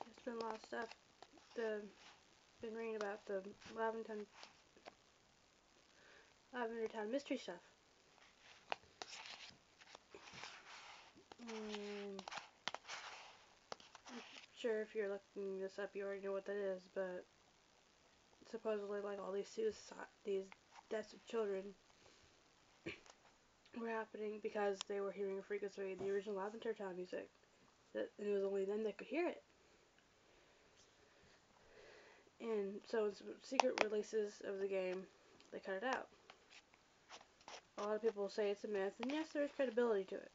there's been a lot of stuff. Been reading about the Lavender Town mystery stuff. And I'm sure if you're looking this up, you already know what that is, but supposedly, like, all these deaths of children were happening because they were hearing a frequency of the original Lavender Town music, and it was only them that could hear it. And so in some secret releases of the game, they cut it out. A lot of people say it's a myth, and yes, there is credibility to it.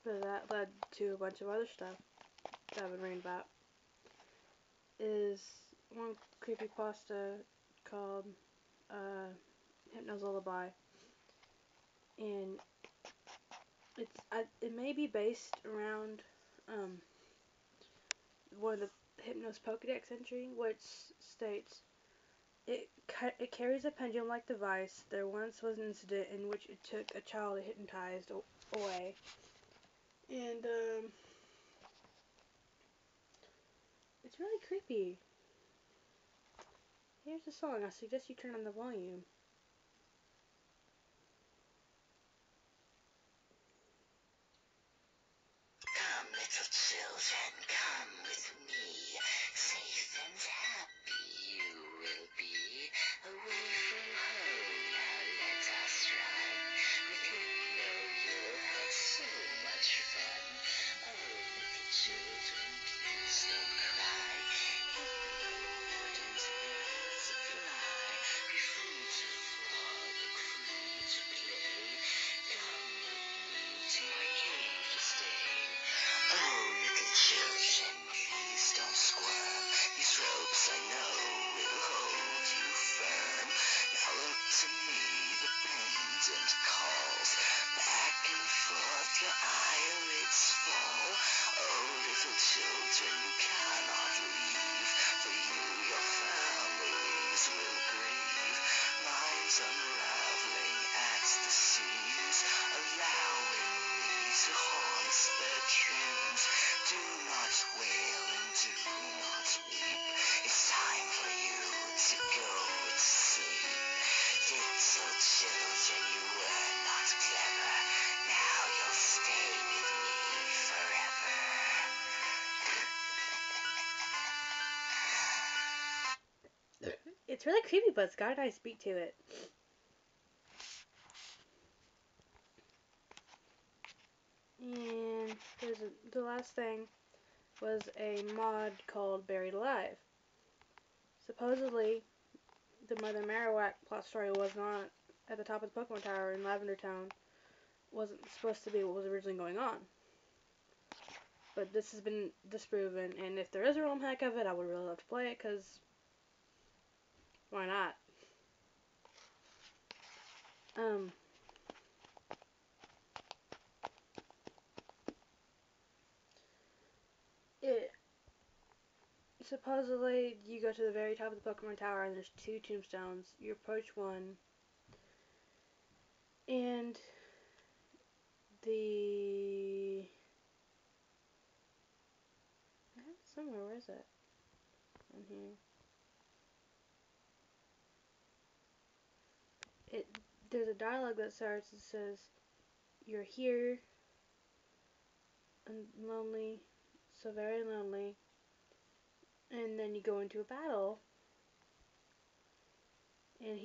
But that led to a bunch of other stuff that I've been reading about. Is one creepypasta called Hypno's Lullaby, and it may be based around one of the Hypno's Pokedex entry, which states it carries a pendulum-like device. There once was an incident in which it took a child hypnotized away, and it's really creepy. Here's the song. I suggest you turn on the volume. Come, little children, come with me. Safe and happy you will be. Away from home, now let us run. With Hypno you'll have so much fun. Oh, little children, please don't cry. Hypno wouldn't hurt to fly. Be free to frolic, free to play. Come with me to my cave to stay. Oh, little children, please don't squirm. These ropes I know will hold you firm. Now look to me, the pendant calls. Back and forth your eyelids fall. Oh, little children, you cannot leave. For you, your families will grieve. Minds unraveling at the seams, allowing me to haunt their dreams. Do not wail and do not weep. It's time for you to go to sleep. Little children, you were not clever. Now you'll stay with me forever. It's really creepy, but it's got a nice beat to it. And the last thing was a mod called Buried Alive. Supposedly, the Mother Marowak plot story was not at the top of the Pokemon Tower in Lavender Town. Wasn't supposed to be what was originally going on. But this has been disproven, and if there is a ROM hack of it, I would really love to play it, because why not? It supposedly you go to the very top of the Pokemon Tower and there's 2 tombstones. You approach one, and I have it somewhere. Where is it? On here. There's a dialogue that starts and says, "You're here and lonely, so very lonely." And then you go into a battle, and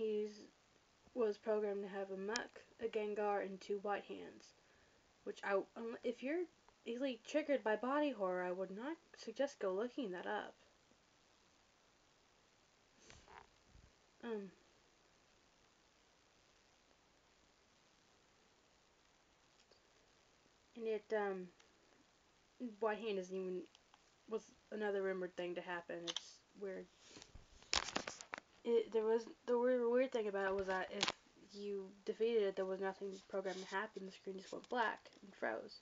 was programmed to have a Muck, a Gengar, and 2 White Hands. Which if you're easily triggered by body horror, I would not suggest go looking that up. And White Hand was another rumored thing to happen. It's weird. The weird thing about it was that if you defeated it, there was nothing programmed to happen. The screen just went black and froze.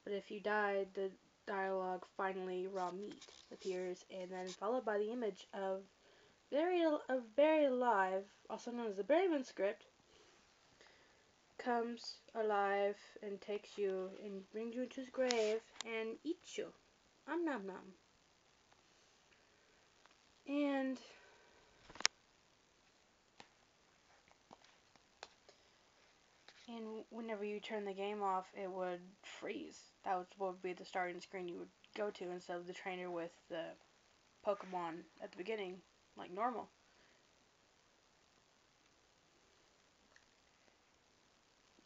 But if you died, the dialogue finally raw meat appears, and then followed by the image of Buried Alive, also known as the Buryman script, comes alive and takes you and brings you to his grave and eats you. Nom nom. And whenever you turn the game off, it would freeze. That would be the starting screen you would go to instead of the trainer with the Pokemon at the beginning, like normal.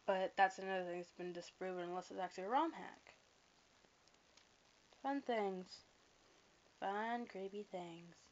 But that's another thing that's been disproven unless it's actually a ROM hack. Fun things. Fun, creepy things.